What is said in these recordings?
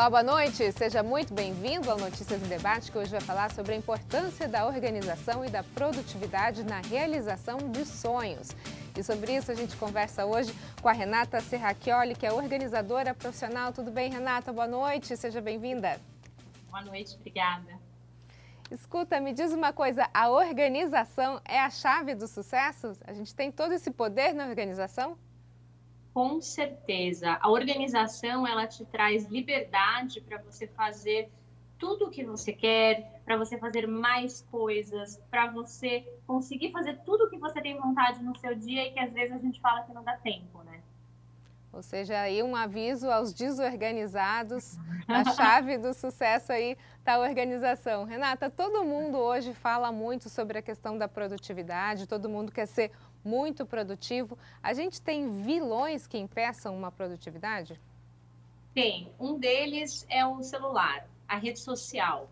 Olá, boa noite. Seja muito bem-vindo ao Notícias em Debate, que hoje vai falar sobre a importância da organização e da produtividade na realização de sonhos. E sobre isso a gente conversa hoje com a Renata Serracchioli, que é organizadora profissional. Tudo bem, Renata? Boa noite, seja bem-vinda. Boa noite, obrigada. Escuta, me diz uma coisa, a organização é a chave do sucesso? A gente tem todo esse poder na organização? Com certeza. A organização, ela te traz liberdade para você fazer tudo o que você quer, para você fazer mais coisas, para você conseguir fazer tudo o que você tem vontade no seu dia e que às vezes a gente fala que não dá tempo, né? Ou seja, aí um aviso aos desorganizados, a chave do sucesso aí está a organização. Renata, todo mundo hoje fala muito sobre a questão da produtividade, todo mundo quer ser muito produtivo. A gente tem vilões que impeçam uma produtividade? Tem. Um deles é o celular, a rede social.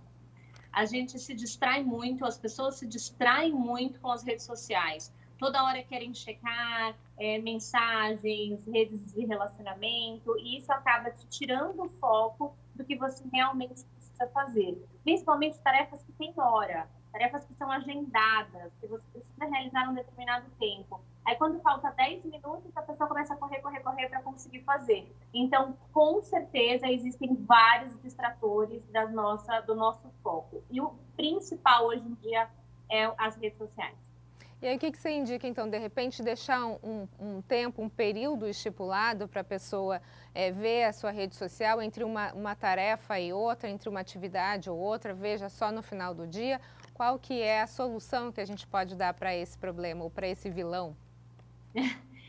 A gente se distrai muito, as pessoas se distraem muito com as redes sociais. Toda hora querem checar mensagens, redes de relacionamento, e isso acaba te tirando o foco do que você realmente precisa fazer. Principalmente tarefas que têm hora, tarefas que são agendadas, que você precisa realizar em um determinado tempo. Aí, quando falta 10 minutos, a pessoa começa a correr para conseguir fazer. Então, com certeza, existem vários distratores do nosso foco. E o principal hoje em dia é as redes sociais. E aí o que você indica, então, de repente deixar um tempo, um período estipulado para a pessoa ver a sua rede social entre uma tarefa e outra, entre uma atividade ou outra, veja só no final do dia, qual que é a solução que a gente pode dar para esse problema ou para esse vilão?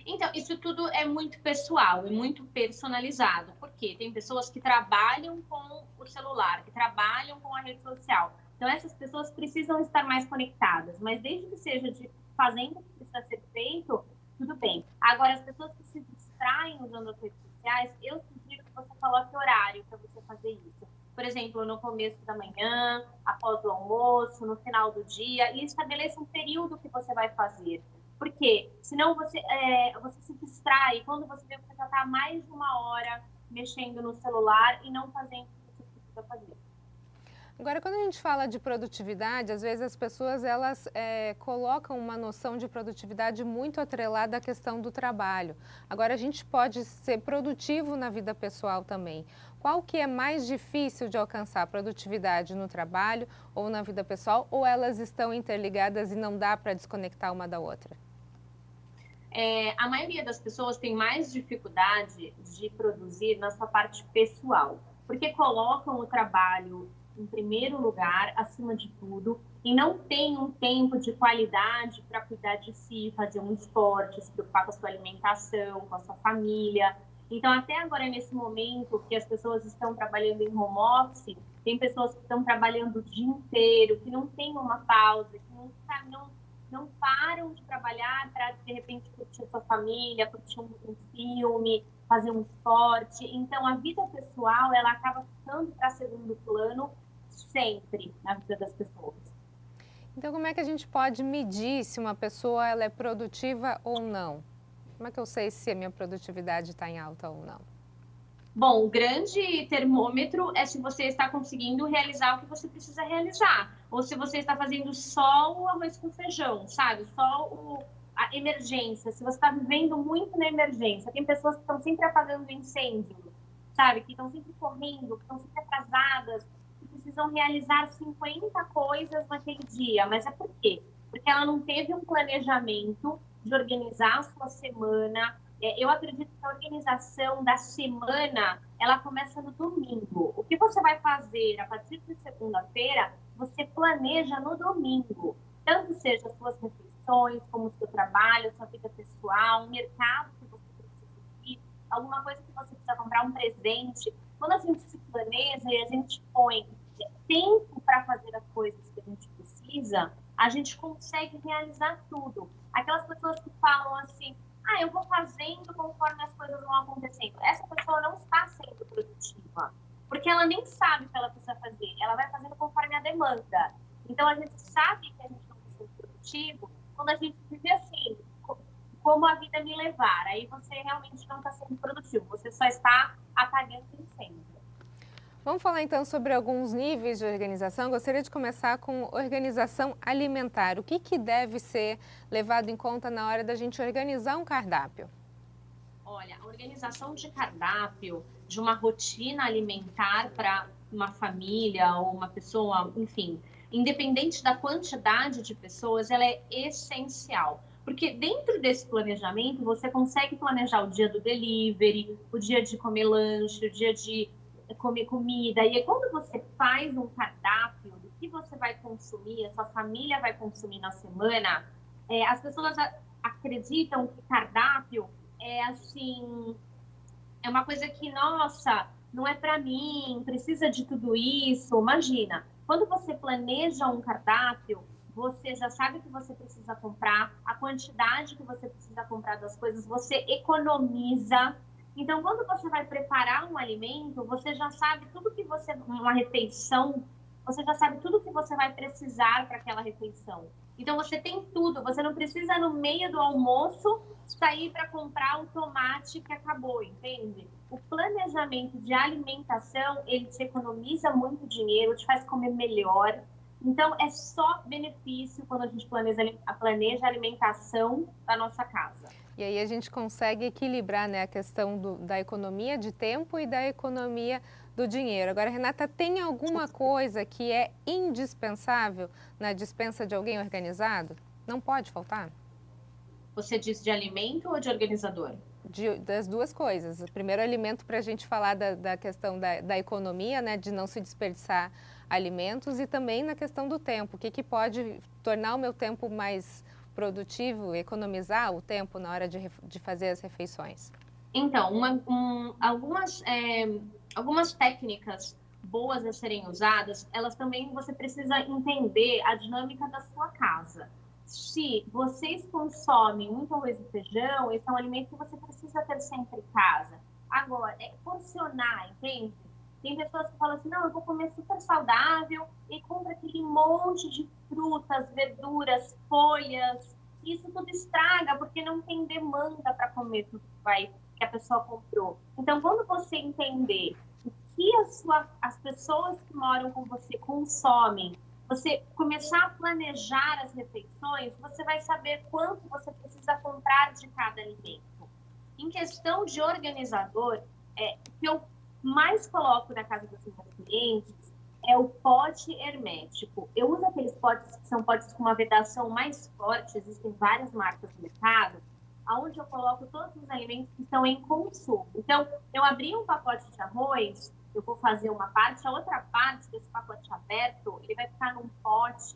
Então, isso tudo é muito pessoal e muito personalizado, porque tem pessoas que trabalham com o celular, que trabalham com a rede social. Então, essas pessoas precisam estar mais conectadas, mas desde que seja fazendo o que precisa ser feito, tudo bem. Agora, as pessoas que se distraem usando as redes sociais, eu sugiro que você coloque horário para você fazer isso. Por exemplo, no começo da manhã, após o almoço, no final do dia, e estabeleça um período que você vai fazer. Por quê? Senão você se distrai. Quando você vê, você já está mais de uma hora mexendo no celular e não fazendo o que você precisa fazer. Agora, quando a gente fala de produtividade, às vezes as pessoas elas colocam uma noção de produtividade muito atrelada à questão do trabalho. Agora, a gente pode ser produtivo na vida pessoal também. Qual que é mais difícil de alcançar? Produtividade no trabalho ou na vida pessoal? Ou elas estão interligadas e não dá para desconectar uma da outra? A maioria das pessoas tem mais dificuldade de produzir na sua parte pessoal, porque colocam o trabalho em primeiro lugar, acima de tudo, e não tem um tempo de qualidade para cuidar de si, fazer um esporte, se preocupar com a sua alimentação, com a sua família. Então, até agora, nesse momento que as pessoas estão trabalhando em home office, tem pessoas que estão trabalhando o dia inteiro, que não tem uma pausa, que não param de trabalhar para, de repente, curtir a sua família, curtir um filme, fazer um esporte. Então, a vida pessoal, ela acaba ficando para segundo plano sempre na vida das pessoas. Então, como é que a gente pode medir se uma pessoa ela é produtiva ou não? Como é que eu sei se a minha produtividade está em alta ou não? Bom, o grande termômetro é se você está conseguindo realizar o que você precisa realizar, ou se você está fazendo só o arroz com feijão, sabe? A emergência, se você está vivendo muito na emergência. Tem pessoas que estão sempre apagando incêndio, sabe? Que estão sempre correndo, que estão sempre atrasadas, que precisam realizar 50 coisas naquele dia. Mas é por quê? Porque ela não teve um planejamento de organizar a sua semana. Eu acredito que a organização da semana, ela começa no domingo. O que você vai fazer a partir de segunda-feira, você planeja no domingo. Tanto seja as suas refeições, como o seu trabalho, a sua vida pessoal, um mercado que você precisa ir, alguma coisa que você precisa comprar, um presente. Quando a gente se planeja e a gente põe tempo para fazer as coisas que a gente precisa, a gente consegue realizar tudo. Aquelas pessoas que falam assim, eu vou fazendo conforme as coisas vão acontecendo. Essa pessoa não está sendo produtiva, porque ela nem sabe o que ela precisa fazer. Ela vai fazendo conforme a demanda. Então, a gente sabe que a gente não está sendo produtivo quando a gente vive assim, como a vida me levar. Aí você realmente não está sendo produtivo, você só está apagando incêndio. Vamos falar então sobre alguns níveis de organização. Gostaria de começar com organização alimentar. O que deve ser levado em conta na hora da gente organizar um cardápio? Olha, a organização de cardápio, de uma rotina alimentar para uma família ou uma pessoa, enfim, independente da quantidade de pessoas, ela é essencial. Porque dentro desse planejamento, você consegue planejar o dia do delivery, o dia de comer lanche, o dia de comer comida. E aí, quando você faz um cardápio do que você vai consumir, a sua família vai consumir na semana, as pessoas acreditam que cardápio é assim, é uma coisa que, nossa, não é para mim, precisa de tudo isso. Imagina, quando você planeja um cardápio, você já sabe o que você precisa comprar, a quantidade que você precisa comprar das coisas, você economiza. Então, quando você vai preparar um alimento, você já sabe tudo que você, uma refeição, você já sabe tudo que você vai precisar para aquela refeição. Então, você tem tudo, você não precisa, no meio do almoço, sair para comprar o tomate que acabou, entende? O planejamento de alimentação, ele te economiza muito dinheiro, te faz comer melhor. Então, é só benefício quando a gente planeja a alimentação da nossa casa. E aí a gente consegue equilibrar, né, a questão da economia de tempo e da economia do dinheiro. Agora, Renata, tem alguma coisa que é indispensável na despensa de alguém organizado? Não pode faltar? Você diz de alimento ou de organizador? Das duas coisas. Primeiro, alimento para a gente falar da questão da economia, né, de não se desperdiçar alimentos, e também na questão do tempo. O que pode tornar o meu tempo mais produtivo, economizar o tempo na hora de fazer as refeições? Então, algumas técnicas boas a serem usadas, elas também você precisa entender a dinâmica da sua casa. Se vocês consomem muito arroz e feijão, esse é um alimento que você precisa ter sempre em casa. Agora, é porcionar, entende? Tem pessoas que falam assim, não, eu vou comer super saudável e compra aquele monte de frutas, verduras, folhas. Isso tudo estraga porque não tem demanda para comer tudo que a pessoa comprou. Então, quando você entender o que as pessoas que moram com você consomem, você começar a planejar as refeições, você vai saber quanto você precisa comprar de cada alimento. Em questão de organizador, o que eu mais coloco na casa dos meus clientes é o pote hermético. Eu uso aqueles potes que são potes com uma vedação mais forte, existem várias marcas no mercado, onde eu coloco todos os alimentos que estão em consumo. Então, eu abri um pacote de arroz, eu vou fazer uma parte, a outra parte desse pacote aberto, ele vai ficar num pote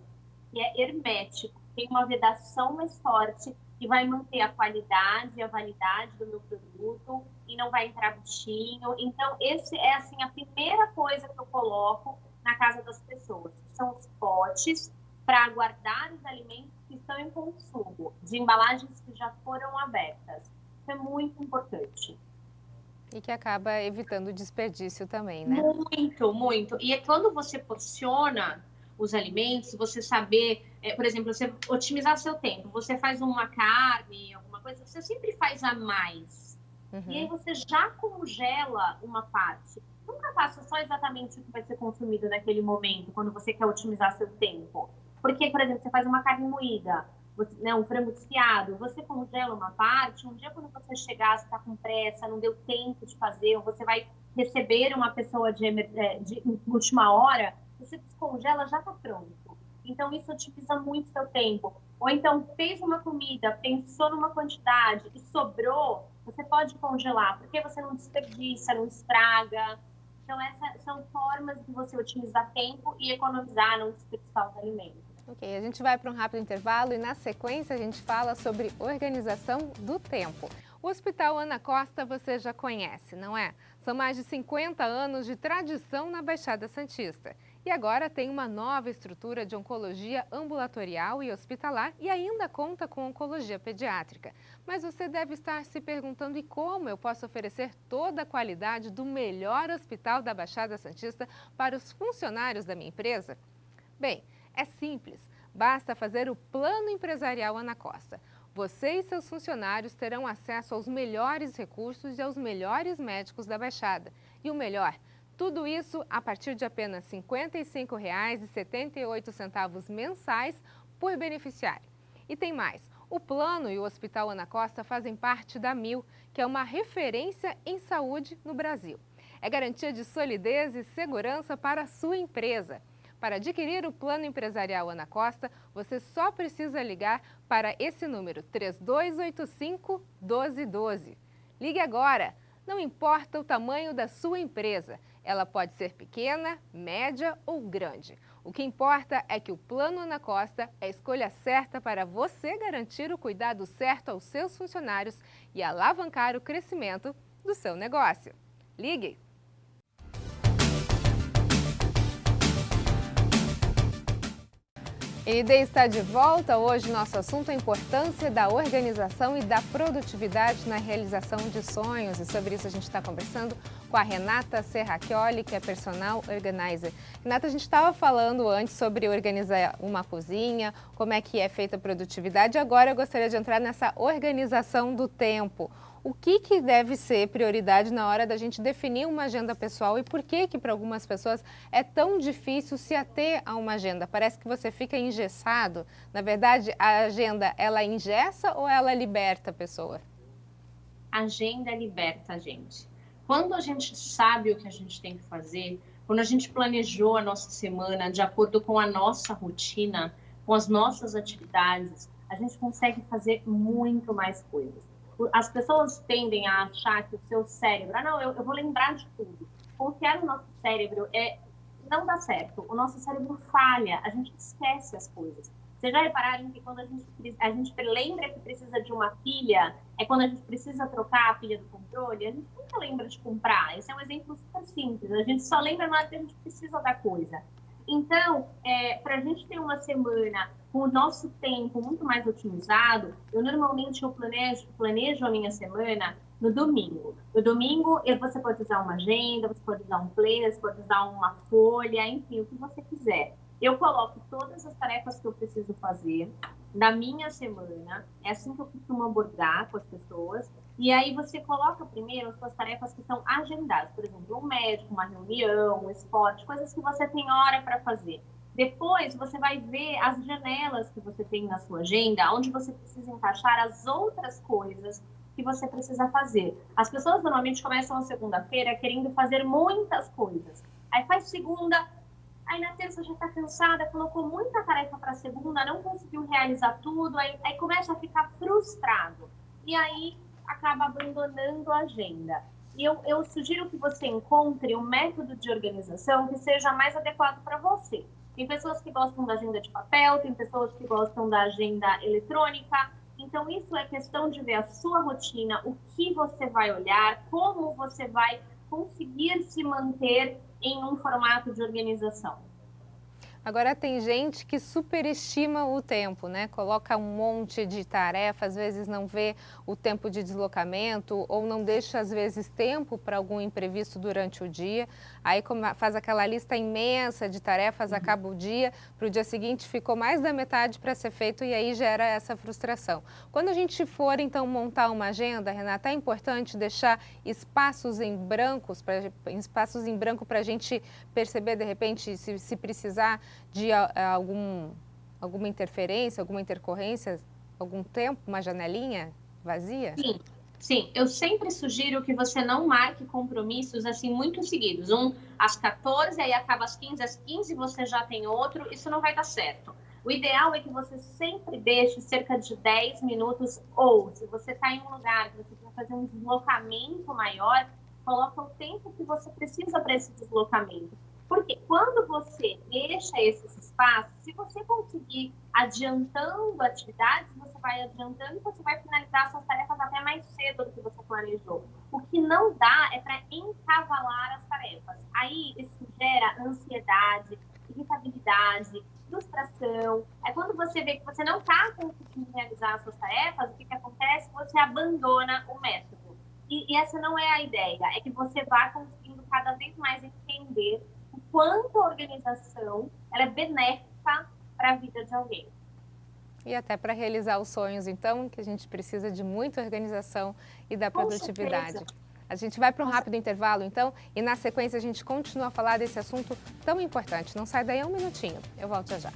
que é hermético, tem uma vedação mais forte, que vai manter a qualidade e a validade do meu produto e não vai entrar bichinho. Então, esse é assim a primeira coisa que eu coloco na casa das pessoas, que são os potes para guardar os alimentos que estão em consumo, de embalagens que já foram abertas. Isso é muito importante. E que acaba evitando o desperdício também, né? Muito, muito. E é quando você porciona os alimentos, você saber, por exemplo, você otimizar seu tempo. Você faz uma carne, alguma coisa, você sempre faz a mais. E aí você já congela uma parte. Nunca faça só exatamente o que vai ser consumido naquele momento, quando você quer otimizar seu tempo. Porque, por exemplo, você faz uma carne moída, um frango desfiado, você congela uma parte, um dia quando você chegar, você está com pressa, não deu tempo de fazer, ou você vai receber uma pessoa de última hora, você descongela, já está pronto. Então, isso otimiza muito seu tempo. Ou então, fez uma comida, pensou numa quantidade e sobrou, você pode congelar, porque você não desperdiça, não estraga. Então, essas são formas de você otimizar tempo e economizar, não desperdiçar os alimentos. Ok, a gente vai para um rápido intervalo e na sequência a gente fala sobre organização do tempo. O Hospital Ana Costa você já conhece, não é? São mais de 50 anos de tradição na Baixada Santista. E agora tem uma nova estrutura de oncologia ambulatorial e hospitalar e ainda conta com oncologia pediátrica. Mas você deve estar se perguntando: e como eu posso oferecer toda a qualidade do melhor hospital da Baixada Santista para os funcionários da minha empresa? Bem, é simples, basta fazer o Plano Empresarial Ana Costa. Você e seus funcionários terão acesso aos melhores recursos e aos melhores médicos da Baixada. E o melhor, Tudo isso a partir de apenas R$ 55,78 mensais por beneficiário. E tem mais, o plano e o Hospital Ana Costa fazem parte da Mil, que é uma referência em saúde no Brasil. É garantia de solidez e segurança para a sua empresa. Para adquirir o plano empresarial Ana Costa, você só precisa ligar para esse número 3285-1212. Ligue agora! Não importa o tamanho da sua empresa, ela pode ser pequena, média ou grande. O que importa é que o Plano Ana Costa é a escolha certa para você garantir o cuidado certo aos seus funcionários e alavancar o crescimento do seu negócio. Ligue! ND está de volta. Hoje nosso assunto é a importância da organização e da produtividade na realização de sonhos. E sobre isso a gente está conversando com a Renata Serracchioli, que é Personal Organizer. Renata, a gente estava falando antes sobre organizar uma cozinha, como é que é feita a produtividade. Agora eu gostaria de entrar nessa organização do tempo. O que deve ser prioridade na hora da gente definir uma agenda pessoal e por que para algumas pessoas é tão difícil se ater a uma agenda? Parece que você fica engessado. Na verdade, a agenda, ela engessa ou ela liberta a pessoa? A agenda liberta a gente. Quando a gente sabe o que a gente tem que fazer, quando a gente planejou a nossa semana de acordo com a nossa rotina, com as nossas atividades, a gente consegue fazer muito mais coisas. As pessoas tendem a achar que o seu cérebro, não, eu vou lembrar de tudo. Confiar no nosso cérebro não dá certo. O nosso cérebro falha, a gente esquece as coisas. Vocês já repararam que quando a gente lembra que precisa de uma pilha, é quando a gente precisa trocar a pilha do controle, a gente nunca lembra de comprar. Esse é um exemplo super simples. A gente só lembra na hora que a gente precisa da coisa. Então, para a gente ter uma semana com o nosso tempo muito mais otimizado, eu normalmente planejo a minha semana no domingo. No domingo, você pode usar uma agenda, você pode usar um planner, você pode usar uma folha, enfim, o que você quiser. Eu coloco todas as tarefas que eu preciso fazer na minha semana, é assim que eu costumo abordar com as pessoas, e aí você coloca primeiro as suas tarefas que são agendadas, por exemplo, um médico, uma reunião, um esporte, coisas que você tem hora para fazer. Depois, você vai ver as janelas que você tem na sua agenda, onde você precisa encaixar as outras coisas que você precisa fazer. As pessoas normalmente começam a segunda-feira querendo fazer muitas coisas. Aí faz segunda, aí na terça já está cansada, colocou muita tarefa para segunda, não conseguiu realizar tudo, aí começa a ficar frustrado. E aí acaba abandonando a agenda. E eu sugiro que você encontre um método de organização que seja mais adequado para você. Tem pessoas que gostam da agenda de papel, tem pessoas que gostam da agenda eletrônica. Então, isso é questão de ver a sua rotina, o que você vai olhar, como você vai conseguir se manter em um formato de organização. Agora tem gente que superestima o tempo, né? Coloca um monte de tarefas, às vezes não vê o tempo de deslocamento ou não deixa, às vezes, tempo para algum imprevisto durante o dia. Aí faz aquela lista imensa de tarefas, acaba o dia, para o dia seguinte ficou mais da metade para ser feito e aí gera essa frustração. Quando a gente for, então, montar uma agenda, Renata, é importante deixar espaços em branco para a gente perceber, de repente, se precisar de alguma interferência, alguma intercorrência, algum tempo, uma janelinha vazia? Sim, eu sempre sugiro que você não marque compromissos assim muito seguidos. Um às 14, aí acaba às 15 você já tem outro, isso não vai dar certo. O ideal é que você sempre deixe cerca de 10 minutos, ou se você está em um lugar que você quer fazer um deslocamento maior, coloca o tempo que você precisa para esse deslocamento. Porque quando você deixa esses espaços, se você conseguir adiantando atividades, você vai adiantando e você vai finalizar suas tarefas até mais cedo do que você planejou. O que não dá é para encavalar as tarefas. Aí isso gera ansiedade, irritabilidade, frustração. É quando você vê que você não está conseguindo realizar as suas tarefas, o que acontece? Você abandona o método. E essa não é a ideia, é que você vá conseguindo cada vez mais entender o quanto a organização ela é benéfica para a vida de alguém. E até para realizar os sonhos, então, que a gente precisa de muita organização e da produtividade. A gente vai para um rápido intervalo, então, e na sequência a gente continua a falar desse assunto tão importante. Não sai daí um minutinho, eu volto já já.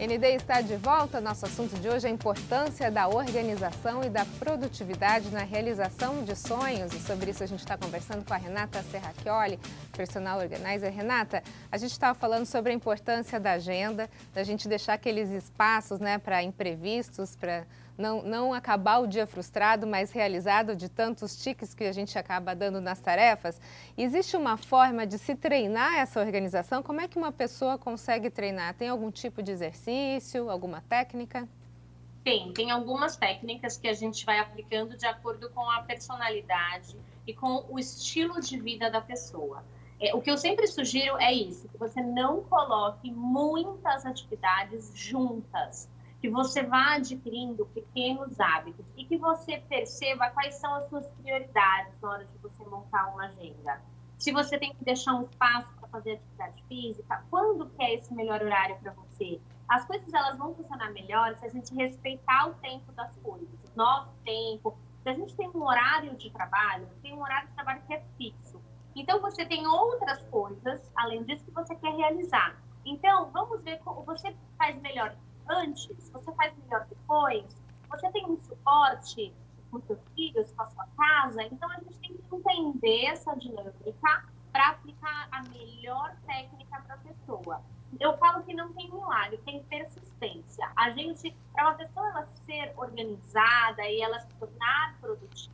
ND está de volta. Nosso assunto de hoje é a importância da organização e da produtividade na realização de sonhos. E sobre isso a gente está conversando com a Renata Serracchioli, personal organizer. Renata, a gente estava falando sobre a importância da agenda, da gente deixar aqueles espaços, né, para imprevistos, para não acabar o dia frustrado, mas realizado de tantos tiques que a gente acaba dando nas tarefas. Existe uma forma de se treinar essa organização? Como é que uma pessoa consegue treinar? Tem algum tipo de exercício, alguma técnica? Tem algumas técnicas que a gente vai aplicando de acordo com a personalidade e com o estilo de vida da pessoa. O que eu sempre sugiro é isso, que você não coloque muitas atividades juntas, que você vá adquirindo pequenos hábitos e que você perceba quais são as suas prioridades na hora de você montar uma agenda. Se você tem que deixar um espaço para fazer atividade física, quando que é esse melhor horário para você? As coisas elas vão funcionar melhor se a gente respeitar o tempo das coisas, o nosso tempo. Se a gente tem um horário de trabalho, tem um horário de trabalho que é fixo. Então, você tem outras coisas, além disso, que você quer realizar. Então, vamos ver como você faz melhor antes, você faz melhor depois, você tem um suporte com seus filhos, com a sua casa, então a gente tem que entender essa dinâmica para aplicar a melhor técnica para a pessoa. Eu falo que não tem milagre, tem persistência. A gente, para uma pessoa ela ser organizada e ela se tornar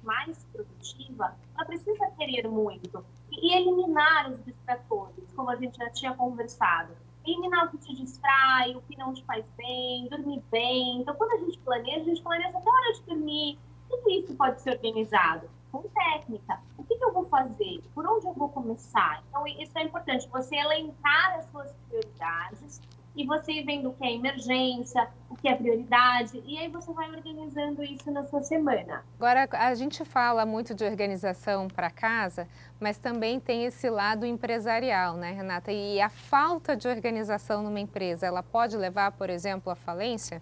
mais produtiva, ela precisa querer muito e eliminar os distratores, como a gente já tinha conversado. Eliminar o que te distrai, o que não te faz bem, dormir bem. Então, quando a gente planeja até a hora de dormir. Tudo isso pode ser organizado com técnica. O que eu vou fazer? Por onde eu vou começar? Então, isso é importante, você elencar as suas prioridades e você ir vendo o que é emergência, o que é prioridade, e aí você vai organizando isso na sua semana. Agora, a gente fala muito de organização para casa, mas também tem esse lado empresarial, né, Renata? E a falta de organização numa empresa, ela pode levar, por exemplo, à falência?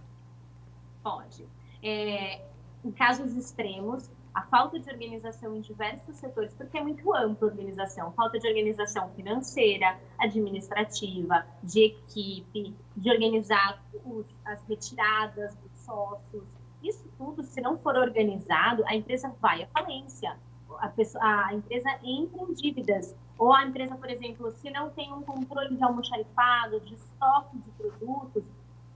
Pode. Em casos extremos, a falta de organização em diversos setores, porque é muito ampla a organização, falta de organização financeira, administrativa, de equipe, de organizar as retiradas dos sócios. Isso tudo, se não for organizado, a empresa vai à falência. A empresa entra em dívidas. Ou a empresa, por exemplo, se não tem um controle de almoxarifado, de estoque de produtos,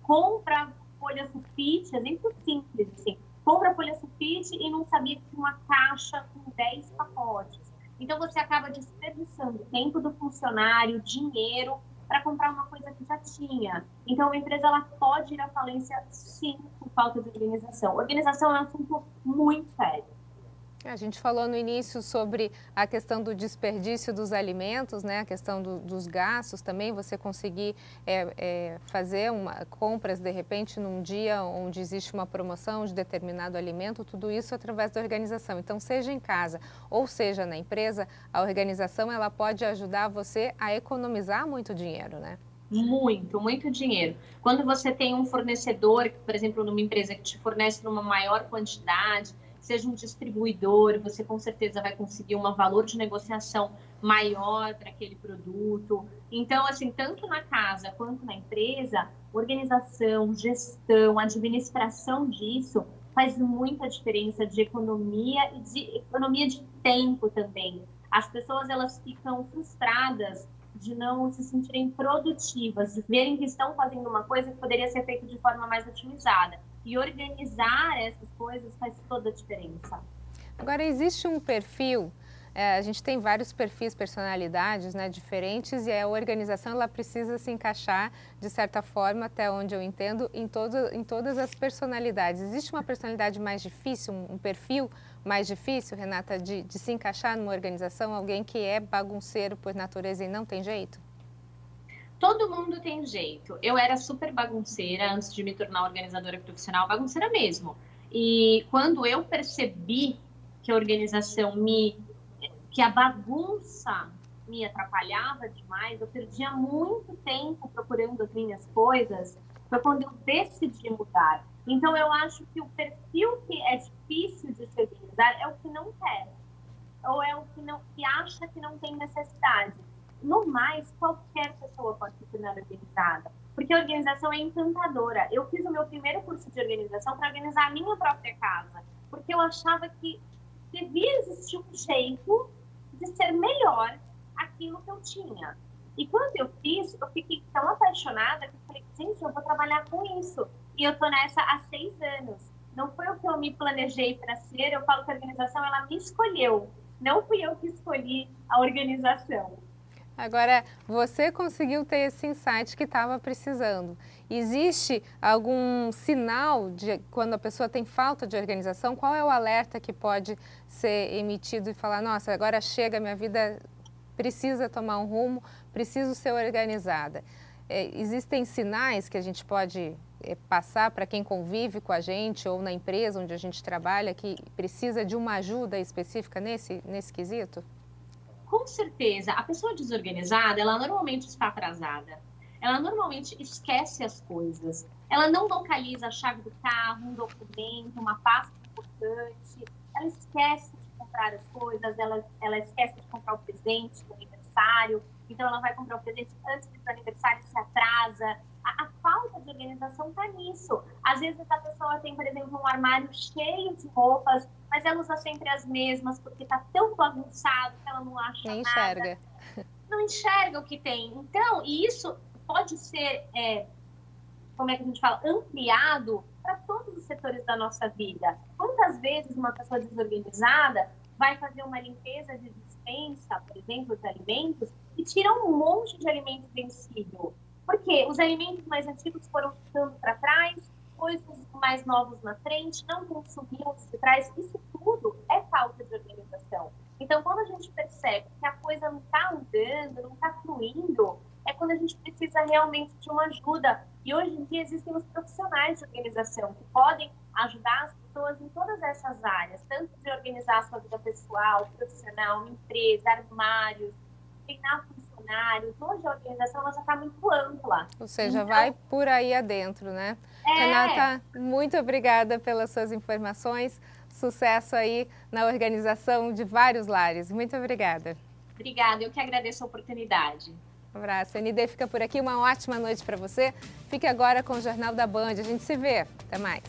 compra folha sulfite, exemplo simples, assim, compra folha sulfite e não sabia que tinha uma caixa com 10 pacotes. Então, você acaba desperdiçando tempo do funcionário, dinheiro, para comprar uma coisa que já tinha. Então, a empresa ela pode ir à falência, sim, por falta de organização. Organização é um assunto muito sério. A gente falou no início sobre a questão do desperdício dos alimentos, né? A questão dos gastos também, você conseguir fazer compras, de repente, num dia onde existe uma promoção de determinado alimento, tudo isso através da organização. Então, seja em casa ou seja na empresa, a organização ela pode ajudar você a economizar muito dinheiro, né? Muito dinheiro. Quando você tem um fornecedor, por exemplo, numa empresa que te fornece numa maior quantidade, seja um distribuidor, você com certeza vai conseguir um valor de negociação maior para aquele produto. Então, assim, tanto na casa quanto na empresa, organização, gestão, administração disso faz muita diferença de economia e de economia de tempo também. As pessoas, elas ficam frustradas de não se sentirem produtivas, de verem que estão fazendo uma coisa que poderia ser feita de forma mais otimizada. E organizar essas coisas faz toda a diferença. Agora, existe um perfil, a gente tem vários perfis, personalidades, né, diferentes, e a organização ela precisa se encaixar, de certa forma, até onde eu entendo, em todas as personalidades. Existe uma personalidade mais difícil, um perfil mais difícil, Renata, de se encaixar numa organização? Alguém que é bagunceiro por natureza e não tem jeito? Todo mundo tem jeito. Eu era super bagunceira antes de me tornar organizadora profissional, bagunceira mesmo. E quando eu percebi que a organização que a bagunça me atrapalhava demais, eu perdia muito tempo procurando as minhas coisas, foi quando eu decidi mudar. Então, eu acho que o perfil que é difícil de se organizar é o que não quer, ou é o que acha que não tem necessidade. No mais, qualquer pessoa pode se tornar organizada, porque a organização é encantadora. Eu fiz o meu primeiro curso de organização para organizar a minha própria casa, porque eu achava que devia existir um jeito de ser melhor aquilo que eu tinha. E quando eu fiz, eu fiquei tão apaixonada que eu falei, gente, eu vou trabalhar com isso. E eu tô nessa há 6 anos. Não foi o que eu me planejei para ser, eu falo que a organização, ela me escolheu. Não fui eu que escolhi a organização. Agora, você conseguiu ter esse insight que estava precisando. Existe algum sinal de quando a pessoa tem falta de organização? Qual é o alerta que pode ser emitido e falar, nossa, agora chega, minha vida precisa tomar um rumo, preciso ser organizada? Existem sinais que a gente pode passar para quem convive com a gente ou na empresa onde a gente trabalha que precisa de uma ajuda específica nesse quesito? Com certeza, a pessoa desorganizada, ela normalmente está atrasada. Ela normalmente esquece as coisas. Ela não localiza a chave do carro, um documento, uma pasta importante. Ela esquece de comprar as coisas, ela esquece de comprar o presente do aniversário. Então, ela vai comprar o presente antes do aniversário, se atrasa. A falta de organização está nisso. Às vezes, a pessoa tem, por exemplo, um armário cheio de roupas, mas ela usa sempre as mesmas, porque está tão bagunçado que ela não acha Nem nada. enxerga. Não enxerga o que tem. Então, e isso pode ser, como é que a gente fala, ampliado para todos os setores da nossa vida. Quantas vezes uma pessoa desorganizada vai fazer uma limpeza de despensa, por exemplo, de alimentos, e tira um monte de alimento vencido? Porque os alimentos mais antigos foram ficando para trás, depois os mais novos na frente, não consumiam os de trás. Isso tudo é falta de organização. Então, quando a gente percebe que a coisa não está andando, não está fluindo, é quando a gente precisa realmente de uma ajuda. E hoje em dia existem os profissionais de organização que podem ajudar as pessoas em todas essas áreas, tanto de organizar a sua vida pessoal, profissional, empresa, armários, treinar funcionários. Hoje a organização ela já está muito ampla. Ou seja, Então, vai por aí adentro, né? Renata, muito obrigada pelas suas informações. Sucesso aí na organização de vários lares. Muito obrigada. Obrigada, eu que agradeço a oportunidade. Um abraço. A ND fica por aqui. Uma ótima noite para você. Fique agora com o Jornal da Band. A gente se vê. Até mais.